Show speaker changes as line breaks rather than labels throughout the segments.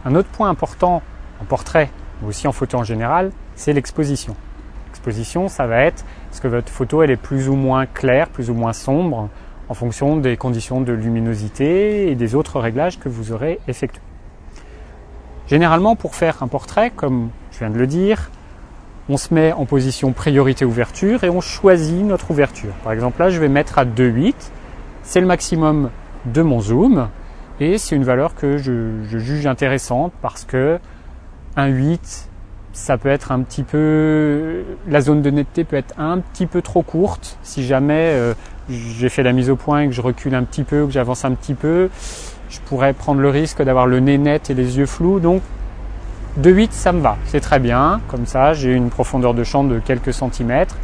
Un autre point important en portrait, mais aussi en photo en général, c'est l'exposition. L'exposition, ça va être, est-ce que votre photo elle est plus ou moins claire, plus ou moins sombre, en fonction des conditions de luminosité et des autres réglages que vous aurez effectués. Généralement, pour faire un portrait, comme je viens de le dire, on se met en position priorité ouverture et on choisit notre ouverture. Par exemple, là, je vais mettre à 2,8. C'est le maximum de mon zoom et c'est une valeur que je juge intéressante parce que 1,8, ça peut être un petit peu... La zone de netteté peut être un petit peu trop courte. Si jamais j'ai fait la mise au point et que je recule un petit peu ou que j'avance un petit peu, je pourrais prendre le risque d'avoir le nez net et les yeux flous. Donc 2,8 ça me va, c'est très bien. Comme ça, j'ai une profondeur de champ de quelques centimètres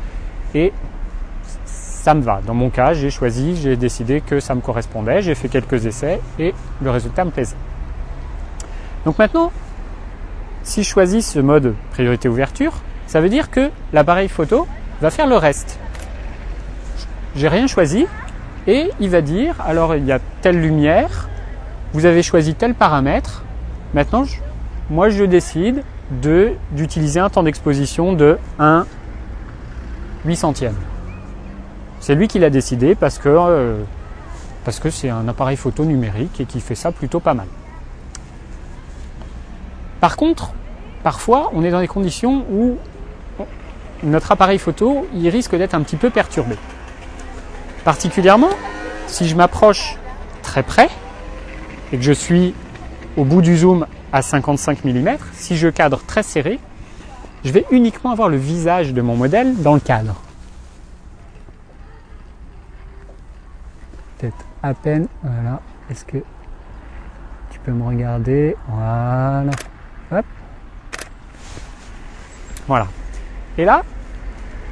et ça me va. Dans mon cas, j'ai décidé que ça me correspondait. J'ai fait quelques essais et le résultat me plaisait. Donc maintenant, si je choisis ce mode priorité ouverture, ça veut dire que l'appareil photo va faire le reste. J'ai rien choisi et il va dire, alors il y a telle lumière, vous avez choisi tel paramètre, maintenant moi je décide d'utiliser un temps d'exposition de 1/800. C'est lui qui l'a décidé parce que c'est un appareil photo numérique et qui fait ça plutôt pas mal. Par contre, parfois on est dans des conditions où notre appareil photo il risque d'être un petit peu perturbé. Particulièrement si je m'approche très près et que je suis au bout du zoom à 55 mm, si je cadre très serré, je vais uniquement avoir le visage de mon modèle dans le cadre. Peut-être à peine, voilà. Est-ce que tu peux me regarder? Voilà. Hop. Voilà. Et là,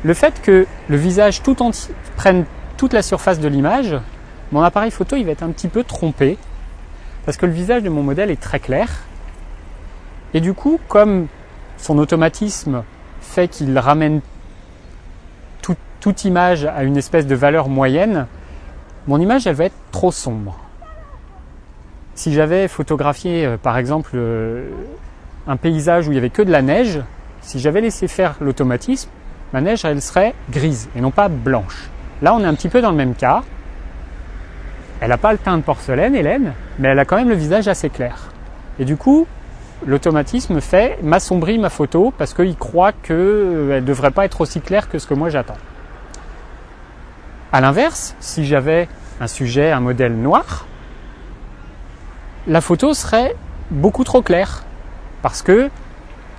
le fait que le visage tout entier prenne toute la surface de l'image, mon appareil photo il va être un petit peu trompé parce que le visage de mon modèle est très clair et du coup comme son automatisme fait qu'il ramène toute image à une espèce de valeur moyenne, mon image elle va être trop sombre. Si j'avais photographié par exemple un paysage où il n'y avait que de la neige, si j'avais laissé faire l'automatisme, ma neige elle serait grise et non pas blanche. Là, on est un petit peu dans le même cas. Elle n'a pas le teint de porcelaine, Hélène, mais elle a quand même le visage assez clair. Et du coup, l'automatisme m'assombrit ma photo parce qu'il croit qu'elle ne devrait pas être aussi claire que ce que moi j'attends. A l'inverse, si j'avais un sujet, un modèle noir, la photo serait beaucoup trop claire parce que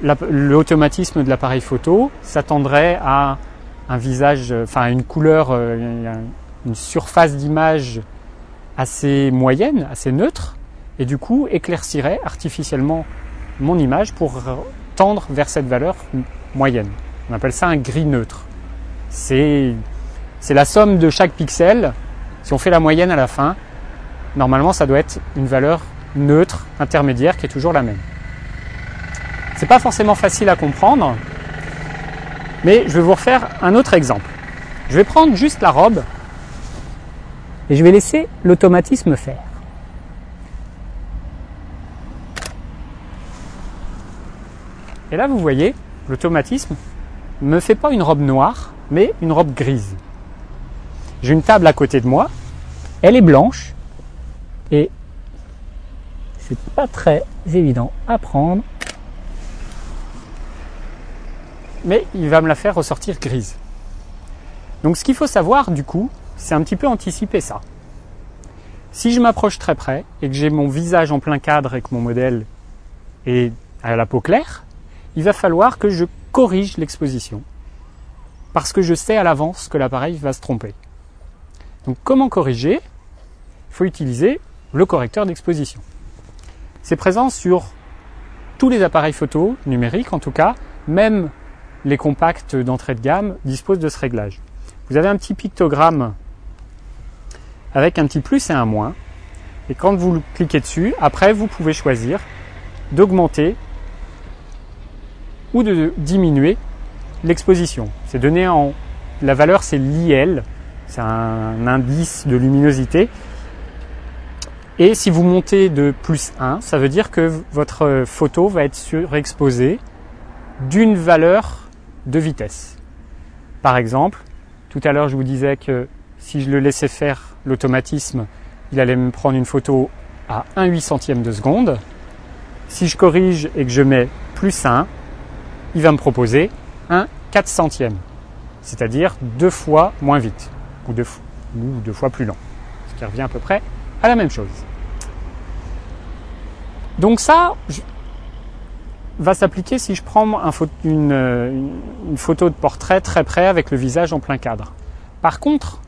l'automatisme de l'appareil photo s'attendrait à un visage, enfin une couleur, une surface d'image assez moyenne, assez neutre, et du coup éclaircirait artificiellement mon image pour tendre vers cette valeur moyenne. On appelle ça un gris neutre. C'est la somme de chaque pixel. Si on fait la moyenne à la fin, normalement ça doit être une valeur neutre, intermédiaire, qui est toujours la même. C'est pas forcément facile à comprendre, mais je vais vous refaire un autre exemple. Je vais prendre juste la robe et je vais laisser l'automatisme faire. Et là, vous voyez, l'automatisme ne me fait pas une robe noire, mais une robe grise. J'ai une table à côté de moi, elle est blanche et c'est pas très évident à prendre. Mais il va me la faire ressortir grise. Donc ce qu'il faut savoir du coup, c'est un petit peu anticiper ça. Si je m'approche très près et que j'ai mon visage en plein cadre et que mon modèle est à la peau claire, il va falloir que je corrige l'exposition. Parce que je sais à l'avance que l'appareil va se tromper. Donc comment corriger? Il faut utiliser le correcteur d'exposition. C'est présent sur tous les appareils photo numériques en tout cas, même les compacts d'entrée de gamme disposent de ce réglage. Vous avez un petit pictogramme avec un petit plus et un moins. Et quand vous cliquez dessus, après vous pouvez choisir d'augmenter ou de diminuer l'exposition. C'est donné en... La valeur c'est l'IL, c'est un indice de luminosité. Et si vous montez de +1, ça veut dire que votre photo va être surexposée d'une valeur de vitesse. Par exemple, tout à l'heure je vous disais que si je le laissais faire l'automatisme, il allait me prendre une photo à 1/800e de seconde. Si je corrige et que je mets +1, il va me proposer 1/400e, c'est-à-dire 2 fois moins vite, ou 2 fois plus lent, ce qui revient à peu près à la même chose. Donc ça va s'appliquer si je prends une photo de portrait très près avec le visage en plein cadre. Par contre,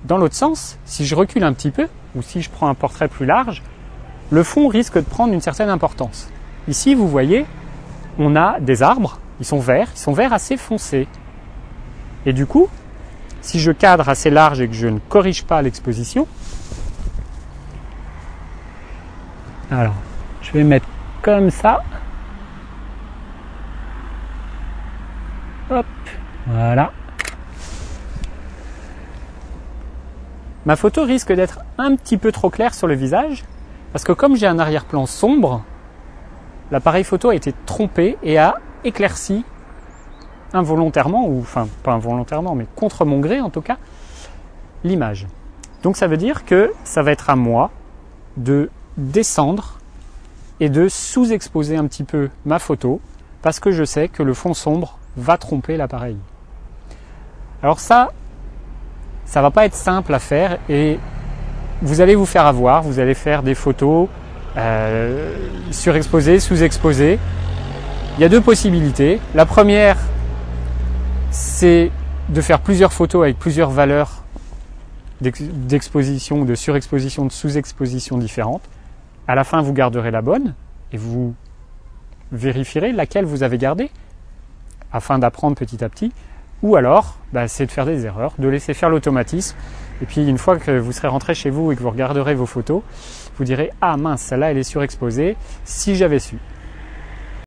dans l'autre sens, si je recule un petit peu, ou si je prends un portrait plus large, le fond risque de prendre une certaine importance. Ici, vous voyez, on a des arbres, ils sont verts assez foncés. Et du coup, si je cadre assez large et que je ne corrige pas l'exposition, alors, je vais mettre comme ça. Hop, voilà. Ma photo risque d'être un petit peu trop claire sur le visage, parce que comme j'ai un arrière-plan sombre, l'appareil photo a été trompé et a éclairci involontairement, ou enfin pas involontairement, mais contre mon gré en tout cas, l'image. Donc ça veut dire que ça va être à moi de descendre et de sous-exposer un petit peu ma photo parce que je sais que le fond sombre va tromper l'appareil. Alors ça va pas être simple à faire et vous allez vous faire avoir, vous allez faire des photos surexposées, sous-exposées. Il y a deux possibilités. La première, c'est de faire plusieurs photos avec plusieurs valeurs d'exposition, de surexposition, de sous-exposition différentes. À la fin, vous garderez la bonne et vous vérifierez laquelle vous avez gardée afin d'apprendre petit à petit. Ou alors, c'est de faire des erreurs, de laisser faire l'automatisme. Et puis, une fois que vous serez rentré chez vous et que vous regarderez vos photos, vous direz « Ah mince, celle-là, elle est surexposée. Si j'avais su ».